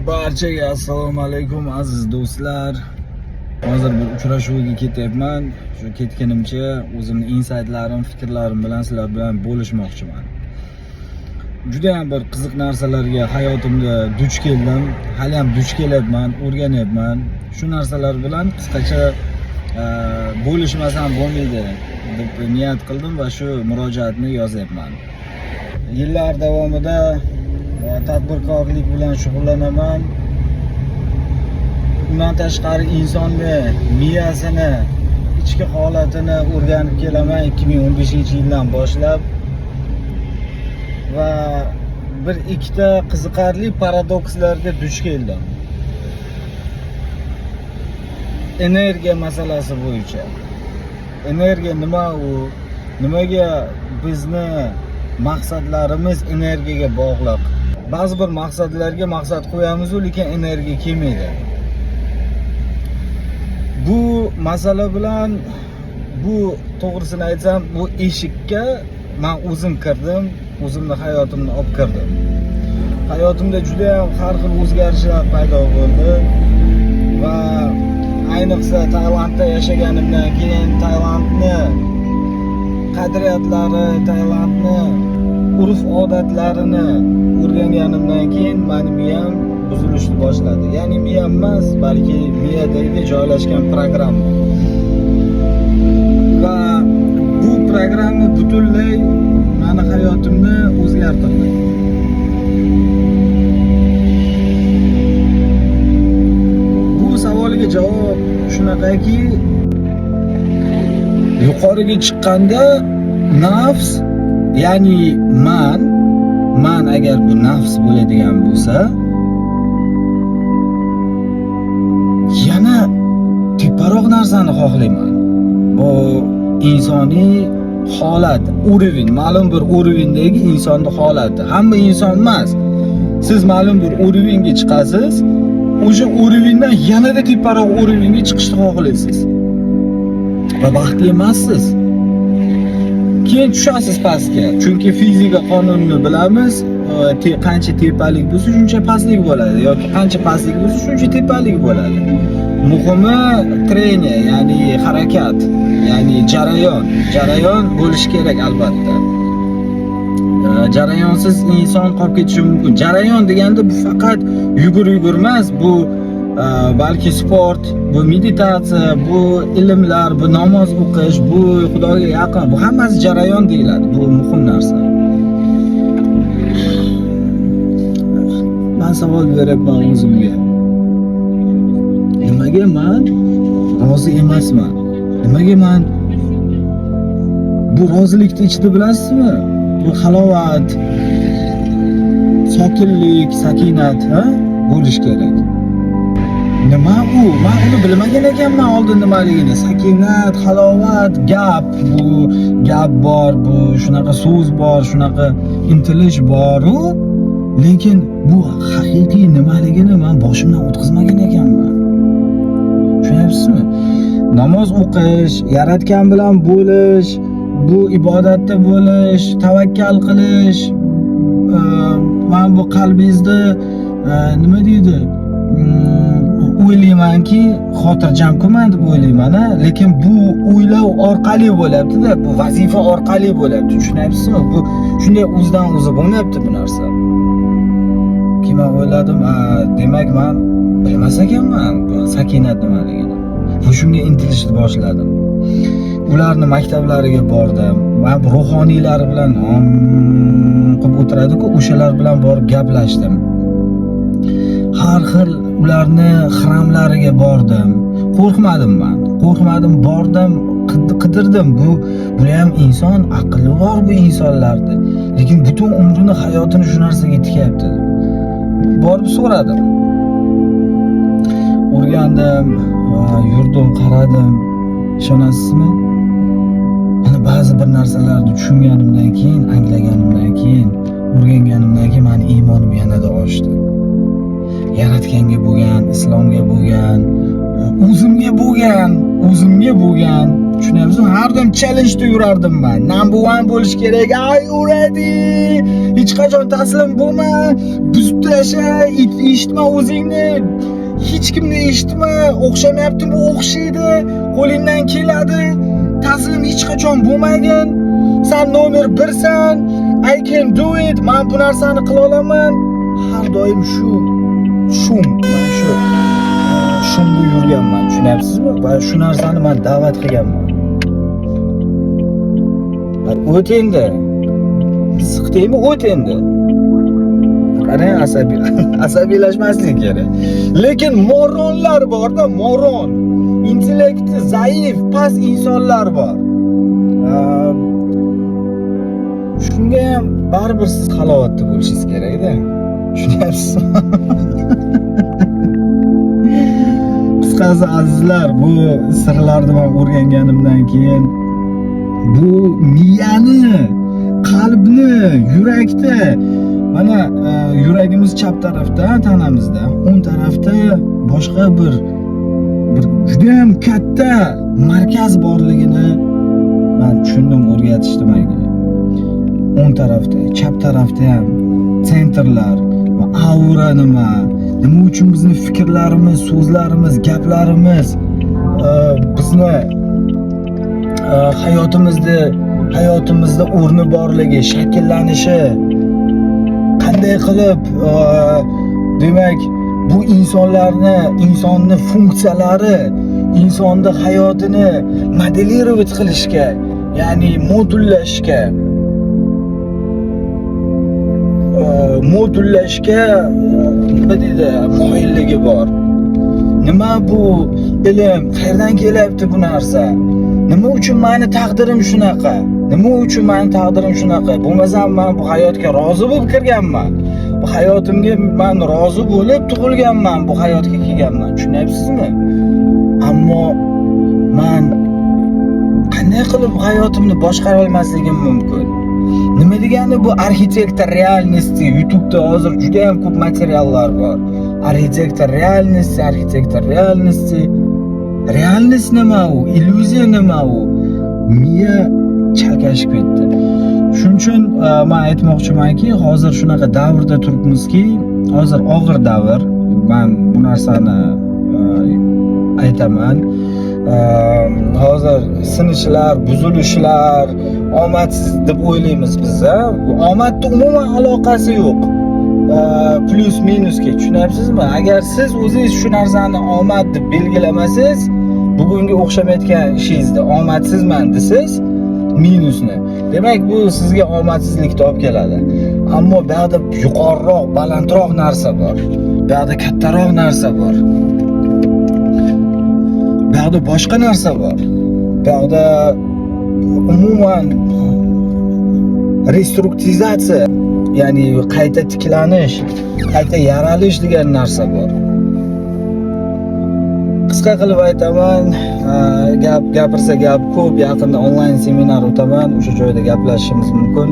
Barchaga assalomu alaykum aziz do'stlar. Hozir bir uchrashuvga ketyapman. Shu ketganimcha o'zimning insightlarim, fikrlarim bilan sizlar bilan bo'lishmoqchiman. Juda ham bir qiziq narsalarga hayotimda duch keldim. Hali ham duch kelyapman, o'rganyapman. Shu narsalar bilan qisqacha bo'lishmasam bo'lmaydi deb niyat qildim va shu murojaatni yozyapman. Yillar davomida tadbirkorlik bilan shug'ullanaman. Bundan tashqari insonni miyasini, ichki holatini o'rganib kelaman 2015-yildan boshlab. Va bir ikkita qiziqarli paradokslarga duch keldim. Energiya masalasi bo'yicha. Energiya nima u? Nimaga bizni maqsadlarimiz energiyaga bog'liq? Ba'zi bir maqsadlarga maqsad qo'yamiz, lekin energiya kelmaydi. Bu masala bilan, bu to'g'risini aytsam, bu eshikka men o'zim kirdim, o'zimning hayotimni olib kirdim. Hayotimda juda ham har xil o'zgarishlar paydo bo'ldi va ayniqsa Tailandda yashaganimdan keyin Tailandni qadriyatlari, Tailandni urf-odatlarini o'rganganimdan keyin meni miyam buzilishni boshladi. Ya'ni miyam emas, balki miyadagi joylashgan programma. Va bu programma butunlay meni hayotimni o'zgartirdi. Bu savolga javob shunaqaki, yuqoriga chiqqanda nafs, ya'ni man agar bu nafs bo'ladigan bo'lsa, yana teparoq narsani xohlayman. Bu insoniy holat, urovень, ma'lum bir urovendagi insonning holati. Hamma inson emas. Siz ma'lum bir urovenga chiqasiz, o'sha urovendan yanada teparoq urovenga chiqishni xohlaysiz. Va baxtli emassiz. Keyin tushasiz pastga. Chunki fizika qonunini bilamiz. Qancha tepalik bo'lsa, shuncha pastlik bo'ladi yoki qancha pastlik bo'lsa, shuncha tepalik bo'ladi. Muhimi treniya, ya'ni harakat, ya'ni jarayon bo'lishi kerak albatta. Jarayonsiz inson qolib ketishi mumkin. Jarayon deganda bu faqat yugur emas, bu balki sport, bu meditatsiya, bu ilmlar, bu namoz o'qish, bu Xudoga yaqin, bu hammasi jarayon deyiladi. Bu muhim narsa. Men savol beryapman o'zimga. Nimaga men rozi emasman? Nimaga men bu rozilikni ichida bilasizmi? Bu halovat, sokinlik, sakinat bo'lish kerak. Nima u? Men uni bilmagan ekanman oldin nimaligini. Sakinat, halovat, gap, bu gap bor, bu shunaqa so'z bor, shunaqa intilish bor, lekin bu haqiqiy nimaligini men boshimdan o'tkazmagan ekanman. Tushunyapsizmi? Namoz o'qish, yaratgan bilan bo'lish, bu ibodatda bo'lish, tavakkal qilish, men bu qalbingizda nima deydi? O'ylaymanki, xotirjamman deb o'ylayman, lekin bu o'ylov orqali bo'lyapti-da, bu vazifa orqali bo'lyapti. Tushunyapsizmi? Bu shunday o'zidan o'zi bo'lmayapti bu narsa. Keyin o'yladim, demak men bilmas ekanman bu sakinat nimaligini. Va shunga intilishni boshladim. Ularni maktablariga bordim. Men ruhoniylar bilan qilib o'tiradi-ku, o'shalar bilan borib gaplashdim. Har xil ularni xramlariga bordim. Qo'rqmadim, bordim, qidirdim. Bu ham inson, aqli bor bu insonlarda. Lekin butun umrini, hayotini shu narsaga tikyapti. Borib so'radim. O'rgandim, yurdim, qaradim. Ishonasizmi? Mana ba'zi bir narsalarni tushunganimdan keyin, anglaganimdan keyin, o'rganganimdan keyin meni iymonim yanada oshdi. Yaratganga bo'lgan, islomga bo'lgan, o'zimga bo'lgan o'zimga bo'lgan, tushunyapsizmi? Har doim challenge yurardim men. Number 1 bo'lish kerak. Ay, uradi. Hech qachon taslim bo'lma. Buzib tasha, eshitma o'zingni. Hech kimni eshitma. O'xshamayapti, bu o'xshaydi. Qo'lingdan keladi. Taslim hech qachon bo'lmagin. Sen nomer 1san. I can do it. Men bu narsani qila olaman. Har doim shum. Men shunga yurganman, tushunyapsizmi? Va shu narsani men da'vat qilganman. O't endi. Siqdingmi? O't endi. Qarang, asabiylashmaslik kerak. Lekin moronlar bor-da, moron. Intellekti zaif, past insonlar bor. Shunga ham baribir siz halovatda bo'lishingiz kerak-da. Tushunyapsizmi? Qisqasi azizlar, bu sirlarni men o'rganganimdan keyin bu miyani, qalbni, yurakda, mana yuragimiz chap tarafda, tanamizda, o'ng tarafda boshqa bir juda ham katta markaz borligini men tushundim, o'rgatishdi menga. O'ng tarafda, chap tarafda ham sentrlar va aura nima uchun bizni fikrlarimiz, so'zlarimiz, gaplarimiz bizni hayotimizda o'rni borligi, shakllanishi, qanday qilib demak bu insonni funksiyalari, insonni hayotini modelировать qilishga, ya'ni modullashga nima deydi, moyilligi bor. Nima bu ilm, qayerdan kelyapti bu narsa? Nima uchun meni taqdirim shunaqa? Bo'lmasam men bu hayotga rozi bo'lib kirganman. Bu hayotimga men rozi bo'lib tug'ilganman, bu hayotga kelganman. Tushunyapsizmi? Ammo men qanday qilib hayotimni boshqara olmasligim mumkin? Nima degani bu arxitektor realnosti? YouTube'da hozir juda ham ko'p materiallar bor. Arxitektor realnosti. Realnost nima u? Illyuziya nima u? Miya chalkashib ketdi. Shuning uchun men aytmoqchimanki, hozir shunaqa davrda turibmizki, hozir og'ir davr. Men bu narsani aytaman. Hozir sinishlar, buzilishlar, omadsiz deb o'ylaymiz biz. Bu omadda umuman aloqasi yo'q. Plus minusga, tushunyapsizmi? Agar siz o'zingiz shu narsani omad deb belgilamasangiz, bugungi o'xshamayotgan ishingizda omadsizman desiz, minusni. Demak, bu sizga omadsizlikni olib keladi. Ammo bu yerda yuqoriroq, balandroq narsa bor. Bu yerda kattaroq narsa bor. Bu yerda boshqa narsa bor. Bu yerda umuman restrukturizatsiya, ya'ni qayta tiklanish, qayta yaralish degan narsa bor. Qisqa qilib aytaman, gapirsa gap ko'p, yaqinda onlayn seminar o'taman, o'sha joyda gaplashishimiz mumkin.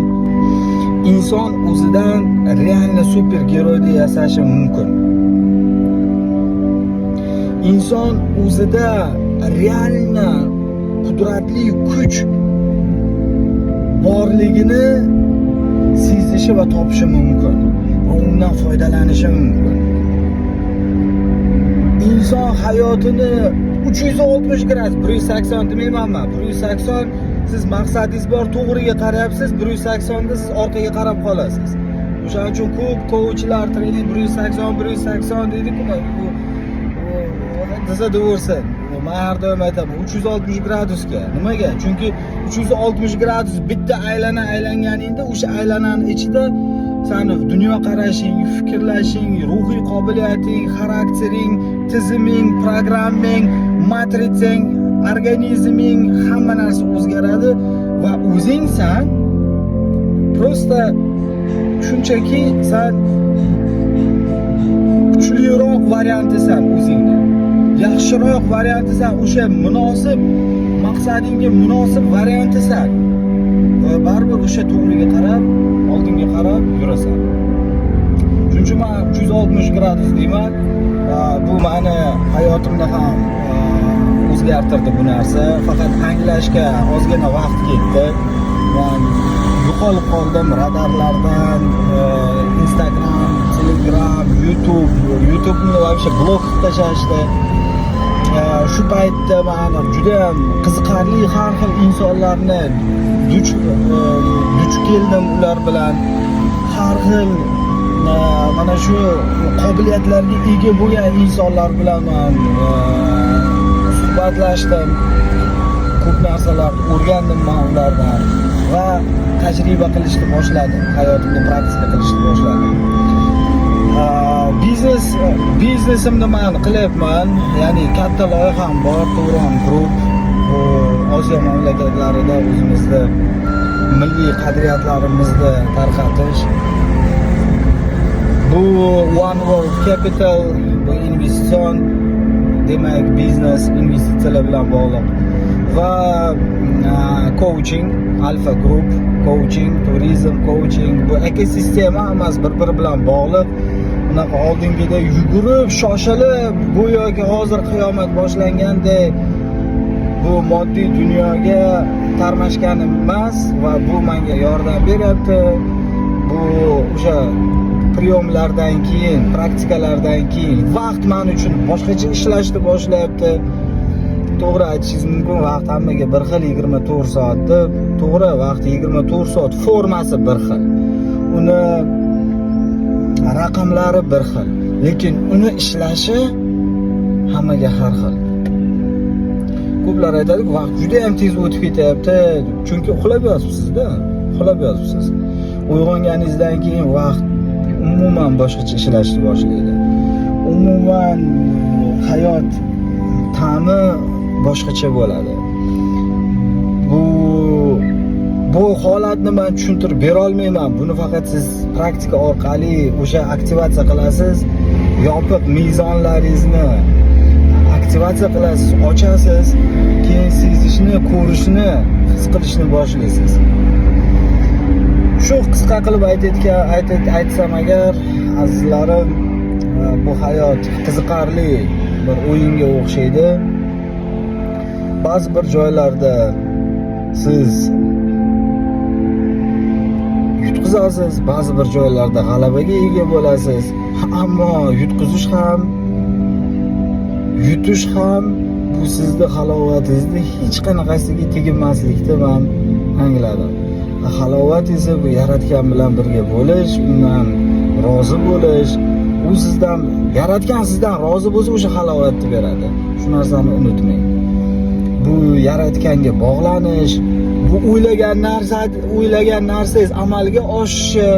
Inson o'zidan realni supergeroyni yasashi mumkin. Inson o'zida realni qudratli kuch borligini sezishi va topishi mumkin. Undan foydalanishi mumkin. İnson hayotini 360 gradus, 180 demaymanman. 180 siz maqsadingiz bor, to'g'riga qarayapsiz, 180 da siz orqaga qarab qolasiz. O'shaning uchun ko'p coachlar, trening 180 deydi-ku, bu desa deversin. Men har doim aytaman, 360 gradusga. Nimaga? Chunki 360 gradus bitta aylanganingda, o'sha aylanani ichida seni dunyoqarashing, fikrlashing, ruhiy qobiliyating, xaraktering, tiziming, programming, matritsang, organizming, hamma narsa o'zgaradi va o'zingsan prosta shunchaki sen kuchliroq variantisan o'zingni. Yaxshiroq variantisan, o'sha munosib maqsadingga munosib variantisan. Va baribir o'sha to'g'riga qarab, oldinga qarab yurasan. Shuning uchun men 360 gradus deyman. Bu meni hayotimda ham o'zgartirdi bu narsa. Faqat anglashga ozgina vaqt ketdi. Men yo'qolib qoldim radarlardan, Instagram, Telegram, YouTube'ni voобще blok qilib tashlashdi. Shu paytda men juda ham qiziqarli har xil insonlarni duch keldim ular bilan. Har xil mana shu qobiliyatlarga ega bo'lgan insonlar bilan men suhbatlashdim. Ko'p narsalar o'rgandim men ulardan va tajriba qilishni boshladim. Hayotimni praktika qilishni boshladim. Biznesimni men qilyapman. Ya'ni katta loyiham bor, Turon Group. Bu Osiyo mamlakatlarida o'zimizda milliy qadriyatlarimizni tarqatish. Bu One World Capital, bu investitsion, demak biznes investitsiyalar bilan bog'liq va coaching, Alpha Group coaching, turizm coaching, bu ekosistema hammasi bir-biri bilan bog'liq. Unaqa oldingida yugurib, shoshilib, go'yoki hozir qiyomat boshlangandek bu moddiy dunyoga tarmashganim emas va bu menga yordam beryapti. Bu o'sha priyomlardan keyin, praktikalardan keyin vaqt men uchun boshqacha ishlashni boshlayapti. To'g'ri aytishingiz mumkin, vaqt hammaga bir xil 24 soat deb. To'g'ri, vaqt 24 soat, formasi bir xil. Uni raqamlari bir xil, lekin uni ishlashi hammaga har xil. Ko'plar aytadi-ku, vaqt juda ham tez o'tib ketyapti, chunki uxlab yotibsiz-da, uxlab yotibsiz. Uyg'onganingizdan keyin vaqt umuman boshqacha ishlashni boshlaydi. Umuman hayot ta'mi boshqacha bo'ladi. Bu holatni men tushuntirib bera olmayman. Buni faqat siz praktika orqali o'sha aktivatsiya qilasiz, yopiq mezonlaringizni aktivatsiya qilasiz, ochasiz, keyin sezishni, ko'rishni, his qilishni boshlaysiz. Shu qisqa qilib aytsam agar, azizlarim, bu hayot qiziqarli bir o'yinga o'xshaydi. Ba'zi bir joylarda siz yutqizasiz, ba'zi bir joylarda g'alabaga ega bo'lasiz. Ammo yutqizish ham, yutish ham bu sizni halovatingizni hech qanaqasiga teginmaslikni men angladim. Halovat esa bu yaratgan bilan birga bo'lish, undan rozi bo'lish. U sizdan, yaratgan sizdan rozi bo'lsa o'sha halovatni beradi. Shu narsani unutmang. Bu yaratganga bog'lanish, bu o'ylagan narsangiz amalga oshishi.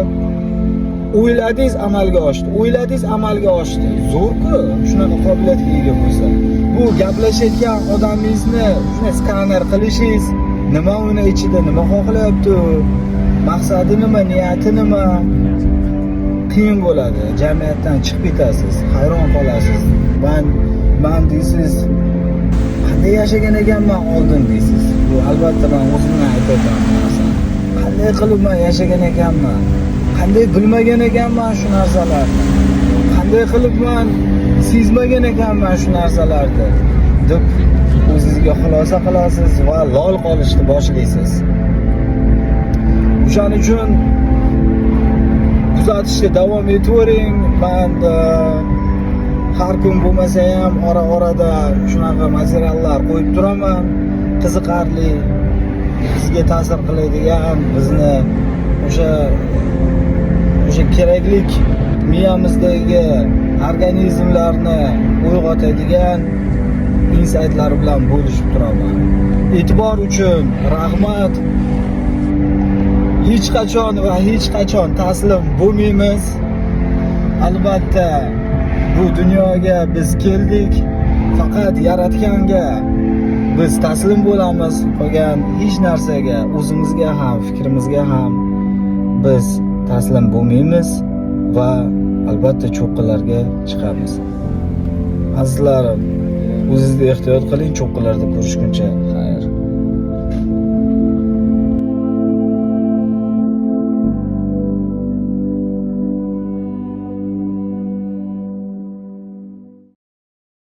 O'yladingiz amalga oshdi, o'yladingiz amalga oshdi. Zo'r-ku, shunaqa qobiliyatga ega bo'lsa. Bu gaplashayotgan odamingizni shunday skaner qilishingiz, nima uni ichida, nima xohlayapti, maqsadi nima, niyati nima, qiyin bo'ladi. Jamiyatdan chiqib ketasiz, hayron qolasiz. Men deysiz, qanday yashagan ekanman oldin deysiz. Bu albatta men o'zimdan aytaman narsani. Qanday qilib men yashagan ekanman? Qanday bilmagan ekanman shu narsalarni? Qanday qilib men sezmagan ekanman shu narsalarni? deb o'zingizga xulosa qilasiz va lol qolishni boshlaysiz. O'shaning uchun kuzatishga davom etavering. Men har kun bo'lmasa ham ora-orada shunaqa materiallar qo'yib turaman. Qiziqarli, bizga ta'sir qiladigan, bizni o'sha keraklik miyamizdagi organizmlarni uyg'otadigan insaytlar bilan bo'lishib turaman. E'tibor uchun rahmat. Hech qachon taslim bo'lmaymiz. Albatta bu dunyoga biz keldik, faqat yaratganga biz taslim bo'lamiz. Qolgan hech narsaga, o'zimizga ham, fikrimizga ham biz taslim bo'lmaymiz va albatta cho'qqilarga chiqamiz. Azizlarim, o'zingizni ehtiyot qiling, cho'qqilarda ko'rishguncha.